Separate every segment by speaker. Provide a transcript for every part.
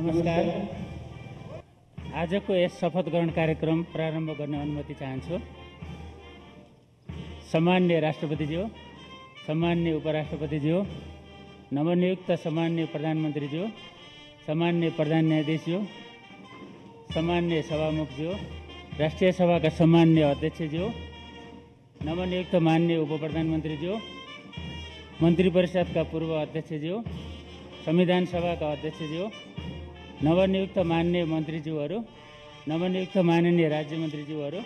Speaker 1: नमस्कार। आजको यस शपथ ग्रहण कार्यक्रम प्रारम्भ गर्ने अनुमति चाहन्छु। सम्माननीय राष्ट्रपतिज्यू, सम्माननीय उपराष्ट्रपतिज्यू, नवनियुक्त सम्माननीय प्रधानमन्त्रीज्यू, सम्माननीय प्रधान न्यायाधीशज्यू, सम्माननीय सभामुखज्यू, राष्ट्रिय सभाका सम्माननीय अध्यक्षज्यू, नवनियुक्त माननीय उपप्रधानमन्त्रीज्यू, मन्त्री परिषदका पूर्व अध्यक्षज्यू, संविधान सभाका अध्यक्षज्यू, नवनियुक्त माननीय मन्त्रीज्यूहरू, नवनियुक्त माननीय राज्यमन्त्रीज्यूहरू,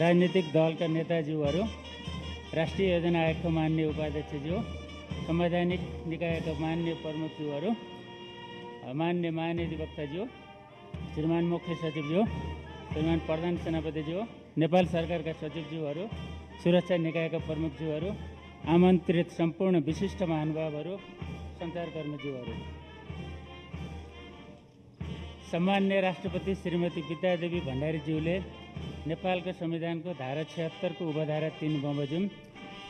Speaker 1: राजनीतिक दलका नेताज्यूहरू, राष्ट्रिय योजना आयोगका माननीय उपाध्यक्षज्यू, संवैधानिक निकायका माननीय प्रमुखज्यूहरू, माननीय महाधिवक्ताज्यू, श्रीमान मुख्य सचिवज्यू, श्रीमान प्रधान सेनापतिज्यू, नेपाल सरकारका सचिवज्यूहरू, सुरक्षा निकायका प्रमुखज्यूहरू, आमन्त्रित सम्पूर्ण विशिष्ट महानुभावहरू, सञ्चारकर्मीज्यूहरू, सम्माननीय राष्ट्रपति श्रीमती विद्यादेवी भण्डारीज्यूले नेपालको संविधानको धारा 76 को उपधारा 3 बमोजिम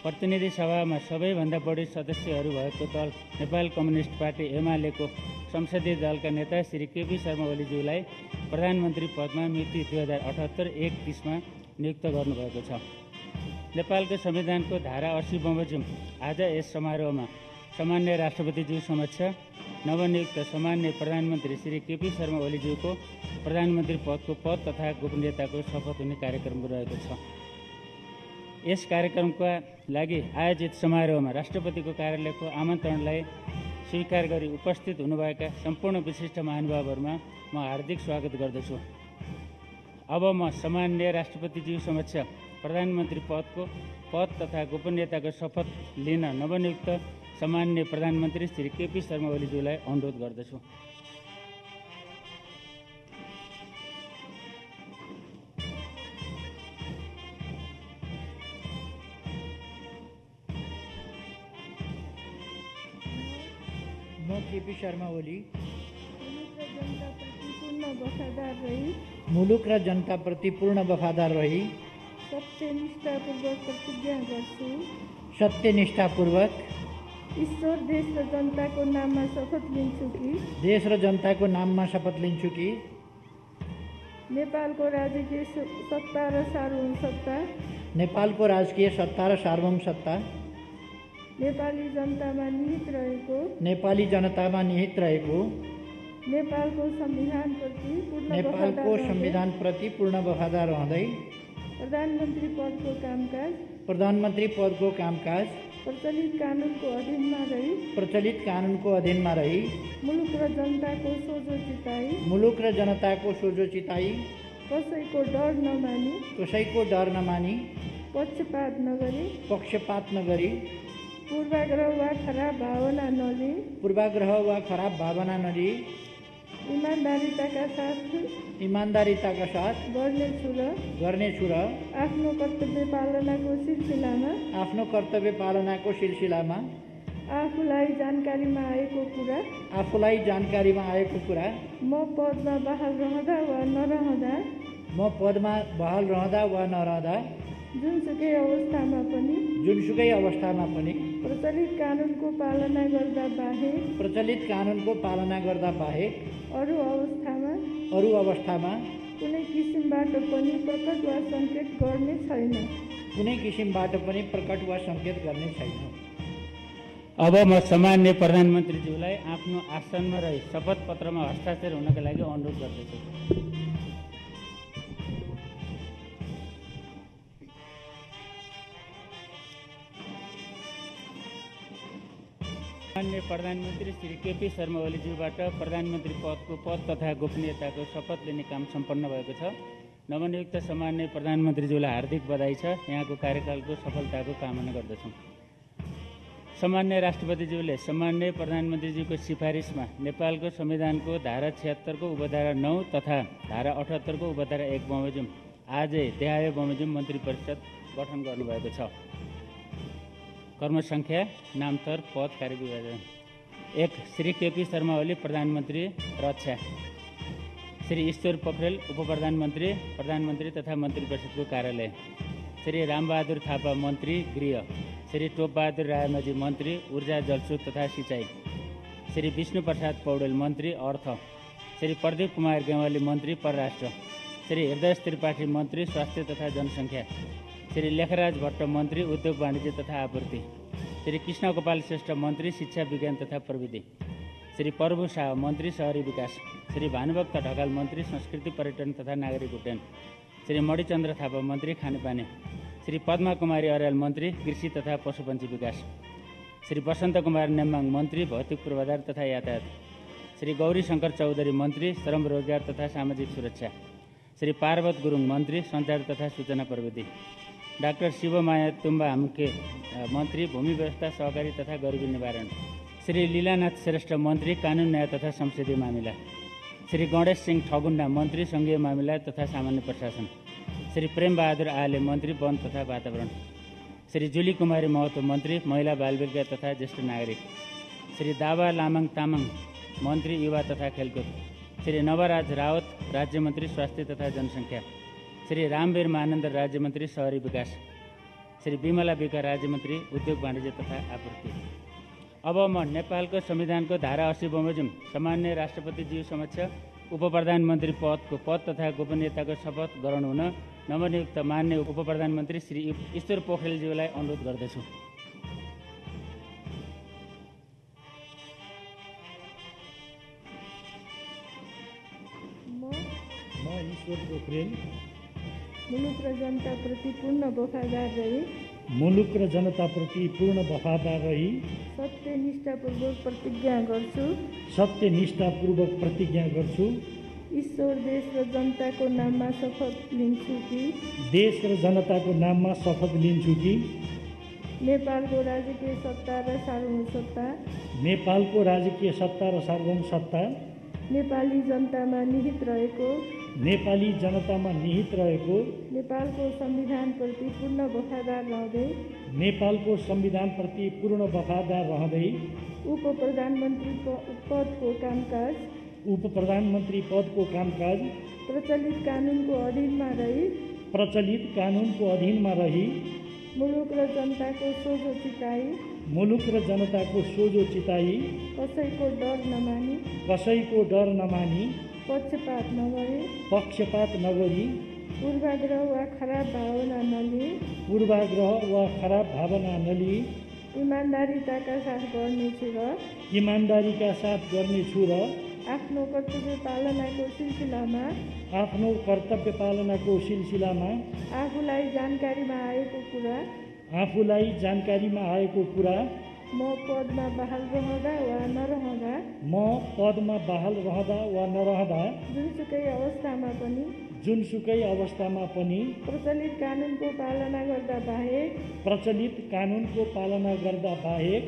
Speaker 1: प्रतिनिधि सभामा सबैभन्दा बढी सदस्यहरू भएको दल नेपाल कम्युनिस्ट पार्टी एमालेको संसदीय दलका नेता श्री केपी शर्मा ओलीज्यूलाई प्रधानमन्त्री पदमा मिति 2078-130मा नियुक्त गर्नुभएको छ। नेपालको संविधानको धारा 80 बमोजिम आज यस समारोहमा सम्माननीय राष्ट्रपतिज्यू समक्ष नवनियुक्त सम्माननीय प्रधानमन्त्री श्री केपी शर्मा ओलीज्यूको प्रधानमन्त्री पदको पद तथा गोपनीयताको शपथ हुने कार्यक्रम रहेको छ। यस कार्यक्रमका लागि आयोजित समारोहमा राष्ट्रपतिको कार्यालयको आमन्त्रणलाई स्वीकार गरी उपस्थित हुनुभएका सम्पूर्ण विशिष्ट महानुभावहरूमा म हार्दिक स्वागत गर्दछु। अब म सम्माननीय राष्ट्रपतिज्यू समक्ष प्रधानमन्त्री पदको पद तथा गोपनीयताको शपथ लिन नवनियुक्त सम्माननीय प्रधानमन्त्री श्री केपी शर्मा ओलीज्यूलाई अनुरोध गर्दछु।
Speaker 2: म केपी शर्मा ओली
Speaker 3: मुलुक र जनताप्रति पूर्ण वफादार रही
Speaker 2: सत्यनिष्ठापूर्वक प्रतिज्ञा गर्छु।
Speaker 3: सत्यनिष्ठापूर्वक
Speaker 2: ईश्वर देश र जनताको नाममा शपथ लिन्छु कि
Speaker 3: देश र जनताको नाममा शपथ लिन्छु कि
Speaker 2: नेपालको राजकीय सत्ता र सार्वभौम सत्ता
Speaker 3: नेपालको राजकीय सत्ता र सार्वभौम सत्ता
Speaker 2: नेपाली जनतामा निहित रहेको नेपालको संविधानप्रति पूर्ण वफादार रहँदै
Speaker 3: प्रधानमन्त्री पदको कामकाज
Speaker 2: प्रचलित कानुनको अधीनमा रही मुलुक र जनताको सोझो चिताई कसैको डर नमानी पक्षपात नगरी पूर्वाग्रह वा खराब भावना नलिई इमानदारीताका साथ गर्नेछु र आफ्नो कर्तव्य पालनाको सिलसिलामा आफूलाई जानकारीमा आएको कुरा म पदमा बहाल रहँदा वा नरहँदा जुनसुकै अवस्थामा पनि प्रचलित कानुनको पालना गर्दा बाहेक अरू अवस्थामा कुनै किसिमबाट पनि प्रकट वा सङ्केत गर्ने छैन।
Speaker 1: अब म सम्माननीय प्रधानमन्त्रीज्यूलाई आफ्नो आसनमा रही शपथ पत्रमा हस्ताक्षर हुनका लागि अनुरोध गर्दछु। माननीय प्रधानमन्त्री श्री केपी शर्मा ओलीज्यूबाट प्रधानमन्त्री पदको पद तथा गोपनीयताको शपथ लिने काम सम्पन्न भएको छ। नवनियुक्त सम्माननीय प्रधानमन्त्रीज्यूलाई हार्दिक बधाई छ। यहाँको कार्यकालको सफलताको कामना गर्दछौँ। सम्माननीय राष्ट्रपतिज्यूले सम्माननीय प्रधानमन्त्रीज्यूको सिफारिसमा नेपालको संविधानको धारा 76 को उपधारा 9 तथा धारा 78 को उपधारा 1 बमोजिम आजै देहाय बमोजिम मन्त्री परिषद गठन गर्नुभएको छ। कर्मसङ्ख्या, नामथर, पद, कार्यविभाजन। 1 श्री केपी शर्मा ओली प्रधानमन्त्री रक्षा, श्री ईश्वर पोखरेल प्रधानमन्त्री तथा मन्त्री परिषदको कार्यालय, श्री रामबहादुर थापा मन्त्री गृह, श्री टोपबहादुर रायमाझी मन्त्री ऊर्जा जलस्रोत तथा सिँचाइ, श्री विष्णु प्रसाद पौडेल मन्त्री अर्थ, श्री प्रदीप कुमार गेवाली मन्त्री परराष्ट्र, श्री हृदय त्रिपाठी मन्त्री स्वास्थ्य तथा जनसङ्ख्या, श्री लेखराज भट्ट मन्त्री उद्योग वाणिज्य तथा आपूर्ति, श्री कृष्ण गोपाल श्रेष्ठ मन्त्री शिक्षा विज्ञान तथा प्रविधि, श्री प्रभु शाह मन्त्री शहरी विकास, श्री भानुभक्त ढकाल मन्त्री संस्कृति पर्यटन तथा नागरिक उड्डयन, श्री मणिचन्द्र थापा मन्त्री खानेपानी, श्री पद्मा कुमारी अर्याल मन्त्री कृषि तथा पशुपन्छी विकास, श्री वसन्त कुमार नेम्बाङ मन्त्री भौतिक पूर्वाधार तथा यातायात, श्री गौरी शङ्कर चौधरी मन्त्री श्रम रोजगार तथा सामाजिक सुरक्षा, श्री पार्वत गुरुङ मन्त्री सञ्चार तथा सूचना प्रविधि, डाक्टर शिवमाया तुम्बा हाम्के मन्त्री भूमि व्यवस्था सहकारी तथा गरिबी निवारण, श्री लीलानाथ श्रेष्ठ मन्त्री कानुन न्याय तथा संसदीय मामिला, श्री गणेश सिंह ठगुन्डा मन्त्री सङ्घीय मामिला तथा सामान्य प्रशासन, श्री प्रेमबहादुर आले मन्त्री वन तथा वातावरण, श्री जुली कुमारी महतो मन्त्री महिला बालविका तथा ज्येष्ठ नागरिक, श्री दावा लामाङ तामाङ मन्त्री युवा तथा खेलकुद, श्री नवराज रावत राज्यमन्त्री स्वास्थ्य तथा जनसङ्ख्या, श्री रामवीर महानन्द राज्यमन्त्री शहरी विकास, श्री विमला विका राज्यमन्त्री उद्योग वाणिज्य तथा आपूर्ति। अब म नेपालको संविधानको धारा 80 बमोजिम सामान्य राष्ट्रपतिज्यू समक्ष उप प्रधानमन्त्री पदको पद तथा गोपनीयताको शपथ ग्रहण हुन नवनियुक्त मान्य उप प्रधानमन्त्री श्री ईश्वर पोखरेलज्यूलाई अनुरोध गर्दछु।
Speaker 4: म ईश्वर पोखरेल
Speaker 2: मुलुक र जनताप्रति पूर्ण वफादार रही सत्यनिष्ठापूर्वक प्रतिज्ञा गर्छु। ईश्वर देश र जनताको नाममा शपथ लिन्छु कि नेपालको राजकीय सत्ता र सार्वभौम सत्ता नेपाली जनतामा निहित रहेको नेपालको संविधानप्रति पूर्ण वफादार रहँदै उप प्रधानमन्त्री पदको कामकाज प्रचलित कानुनको अधीनमा रही मुलुक र जनताको सोझो चिताई कसैको डर नमानी पक्षपात नगरी पूर्वाग्रह वा खराब भावना नलिई इमानदारीका साथ गर्नेछु र आफ्नो कर्तव्य पालनाको सिलसिलामा आफूलाई जानकारीमा आएको कुरा म पदमा बहाल रहँदा वा नरहँदा जुनसुकै अवस्थामा पनि प्रचलित कानुनको पालना गर्दा बाहेक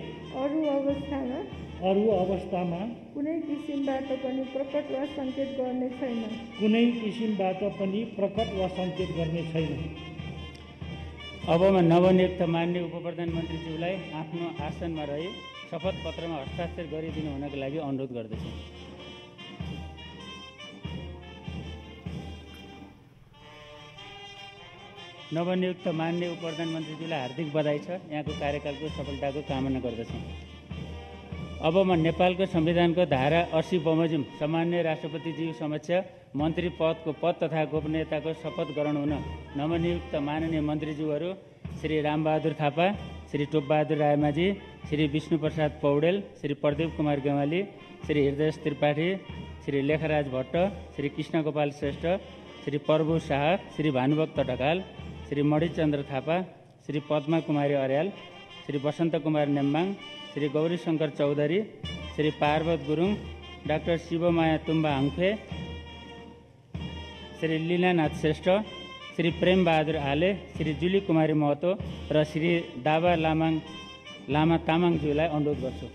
Speaker 2: अरू अवस्थामा कुनै किसिमबाट पनि प्रकट वा सङ्केत गर्ने छैन।
Speaker 1: अब म नवनियुक्त मान्य उप प्रधानमन्त्रीज्यूलाई आफ्नो आसनमा रही शपथ पत्रमा हस्ताक्षर गरिदिनु हुनका लागि अनुरोध गर्दछु। नवनियुक्त मान्य उप प्रधानमन्त्रीज्यूलाई हार्दिक बधाई छ। यहाँको कार्यकालको सफलताको कामना गर्दछु। अब म नेपालको संविधानको धारा 80 बमोजिम सामान्य राष्ट्रपतिज्यू समक्ष मन्त्री पदको पद तथा गोपनीयताको शपथ ग्रहण हुन नवनियुक्त माननीय मन्त्रीज्यूहरू श्री रामबहादुर थापा, श्री टोपबहादुर रायमाझी, श्री विष्णुप्रसाद पौडेल, श्री प्रदीप कुमार गेवाली, श्री हृदय त्रिपाठी, श्री लेखराज भट्ट, श्री कृष्ण गोपाल श्रेष्ठ, श्री प्रभु शाह, श्री भानुभक्त ढकाल, श्री मणिचन्द्र थापा, श्री पद्मा कुमारी अर्याल, श्री वसन्त कुमार नेम्बाङ, श्री गौरी शङ्कर चौधरी, श्री पार्वत गुरुङ, डाक्टर शिवमाया तुम्बा हाम्के, श्री लीलानाथ श्रेष्ठ, श्री प्रेमबहादुर आले, श्री जुली कुमारी महतो र श्री दावा लामा तामाङज्यूलाई अनुरोध गर्छु।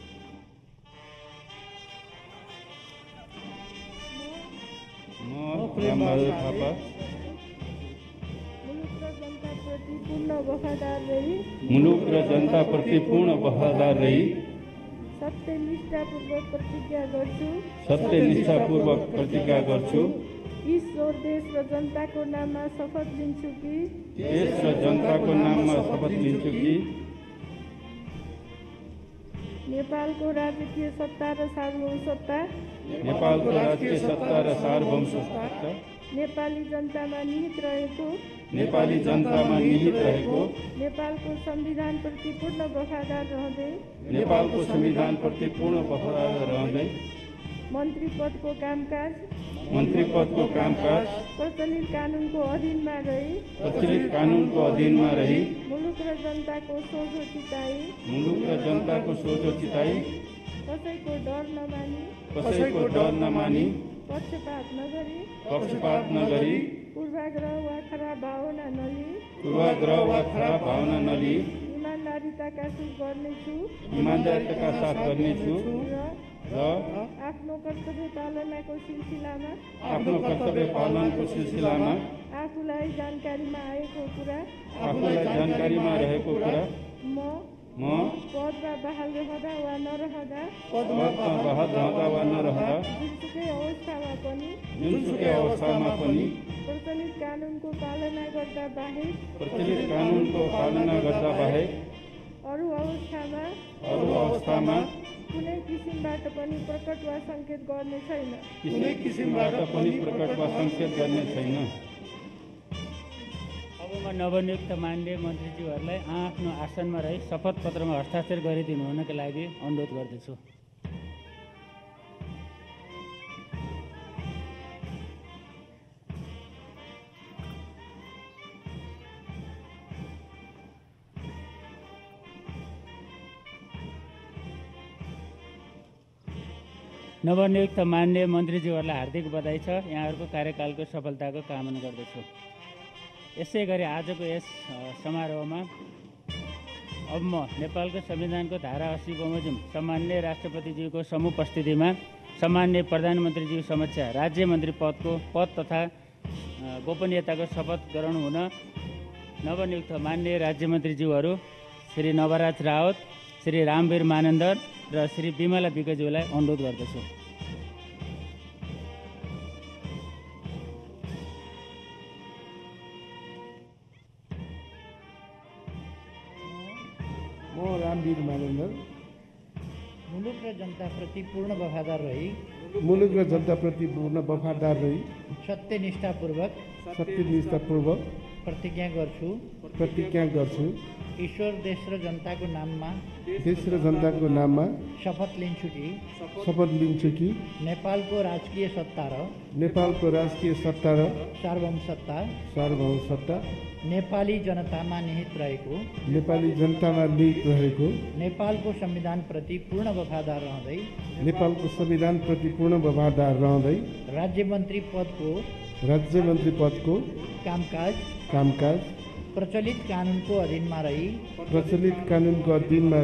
Speaker 5: म प्रेमबहादुर थापा मुलुक र जनताप्रति पूर्ण वफादार रही
Speaker 2: सत्यनिष्ठापूर्वक
Speaker 5: प्रतिज्ञा गर्छु।
Speaker 2: ईश्वर देश र जनताको नाममा शपथ लिन्छु कि नेपालको राजकीय सत्ता र सार्वभौमसत्ता
Speaker 5: नेपालको राष्ट्रिय सत्ता र सार्वभौमसत्ता
Speaker 2: नेपाली जनतामा निहित रहेको
Speaker 5: नेपाली जनतामा निहित रहेको
Speaker 2: नेपालको संविधानप्रति पूर्ण वफादार रहँदै
Speaker 5: नेपालको संविधानप्रति पूर्ण वफादार रहँदै
Speaker 2: मन्त्री पदको कामकाज
Speaker 5: मन्त्री पदको कामकाज
Speaker 2: प्रचलित कानुनको अधीनमा रही
Speaker 5: प्रचलित कानुनको अधीनमा रही
Speaker 2: मुलुक र जनताको सोझो चिताई
Speaker 5: मुलुक र जनताको सोझो चिताई
Speaker 2: कसैको डर नमानी
Speaker 5: कसैको डर नमानी
Speaker 2: पक्षपात
Speaker 5: नगरी
Speaker 2: पूर्वाग्रह वा खराब भावना नलिई
Speaker 5: पूर्वाग्रह वा खराब भावना नलिई
Speaker 2: इमान्दारिताका
Speaker 5: साथ गर्नेछु र
Speaker 2: आफ्नो कर्तव्य पालनाको
Speaker 5: सिलसिलामा
Speaker 2: आफूलाई जानकारीमा
Speaker 5: रहेको कुरा म
Speaker 2: पदमा बहाल रहँदा वा नरहँदा जुनसुकै अवस्थामा पनि प्रचलित कानुनको पालना गर्दा बाहेक अरू अवस्थामा कुनै किसिमबाट पनि प्रकट वा सङ्केत गर्ने छैन।
Speaker 1: अब म नवनियुक्त मान्य मन्त्रीज्यूहरूलाई आफ्नो आसनमा रही शपथ पत्रमा हस्ताक्षर गरिदिनु हुनका लागि अनुरोध गर्दछु। नवनियुक्त मान्य मन्त्रीज्यूहरूलाई हार्दिक बधाई छ। यहाँहरूको कार्यकालको सफलताको कामना गर्दछु। यसै गरी आजको यस समारोहमा अब म नेपालको संविधानको धारा 80 बमोजिम सम्मान्य राष्ट्रपतिज्यूको समुपस्थितिमा सम्मान्य प्रधानमन्त्रीज्यू समक्ष राज्य मन्त्री पद तथा गोपनीयताको शपथ ग्रहण हुन नवनियुक्त मान्य राज्यमन्त्रीज्यूहरू श्री नवराज रावत, श्री रामवीर मानन्दर र श्री विमला विकज्यूलाई अनुरोध गर्दछु।
Speaker 6: म रामवीर मानन्दर
Speaker 3: मुलुक र जनताप्रति पूर्ण वफादार रही सत्यनिष्ठापूर्वक प्रतिज्ञा गर्छु ईश्वर देश र जनताको नाममा शपथ लिन्छु कि नेपालको राजकीय सत्ता र सार्वभौमसत्ता नेपाली जनतामा निहित रहेको नेपालको संविधानप्रति पूर्ण वफादार रहँदै राज्यमन्त्री पदको कामकाज प्रचलित कानुनको अधीनमा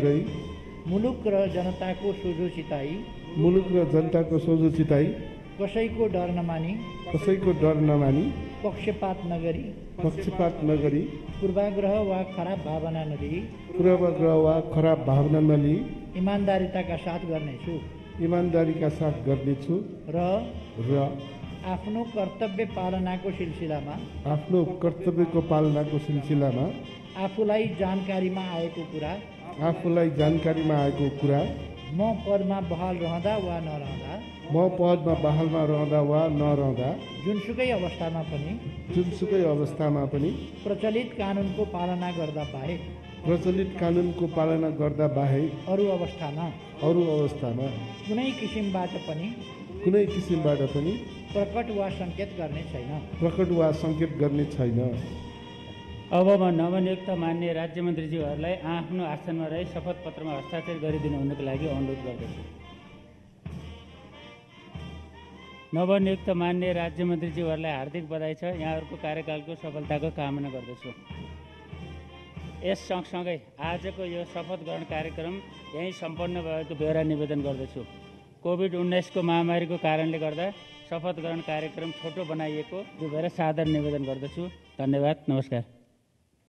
Speaker 3: रही मुलुक र जनताको सोझो चिताई कसैको डर नमानी पक्षपात नगरी पूर्वाग्रह वा खराब भावना नलिई इमान्दारिताका साथ गर्नेछु र आफ्नो कर्तव्य पालनाको सिलसिलामा आफूलाई जानकारीमा आएको कुरा म पदमा बहाल रहँदा वा नरहँदा जुनसुकै अवस्थामा पनि प्रचलित कानुनको पालना गर्दा बाहेक अरू अवस्थामा कुनै किसिमबाट पनि प्रकट वा सङ्केत गर्ने छैन।
Speaker 1: अब म नवनियुक्त मान्य राज्यमन्त्रीज्यूहरूलाई आफ्नो आसनमा रही शपथ पत्रमा हस्ताक्षर गरिदिनु हुनुको लागि अनुरोध गर्दछु। नवनियुक्त मान्य राज्यमन्त्रीज्यूहरूलाई हार्दिक बधाई छ। यहाँहरूको कार्यकालको सफलताको कामना गर्दछु। यस सँगसँगै आजको यो शपथ ग्रहण कार्यक्रम यहीँ सम्पन्न भएको बेहोरा निवेदन गर्दछु। कोभिड-19 को महामारीको कारणले गर्दा शपथ ग्रहण कार्यक्रम छोटो बनाइएको यो भएर सादर निवेदन गर्दछु। धन्यवाद। नमस्कार।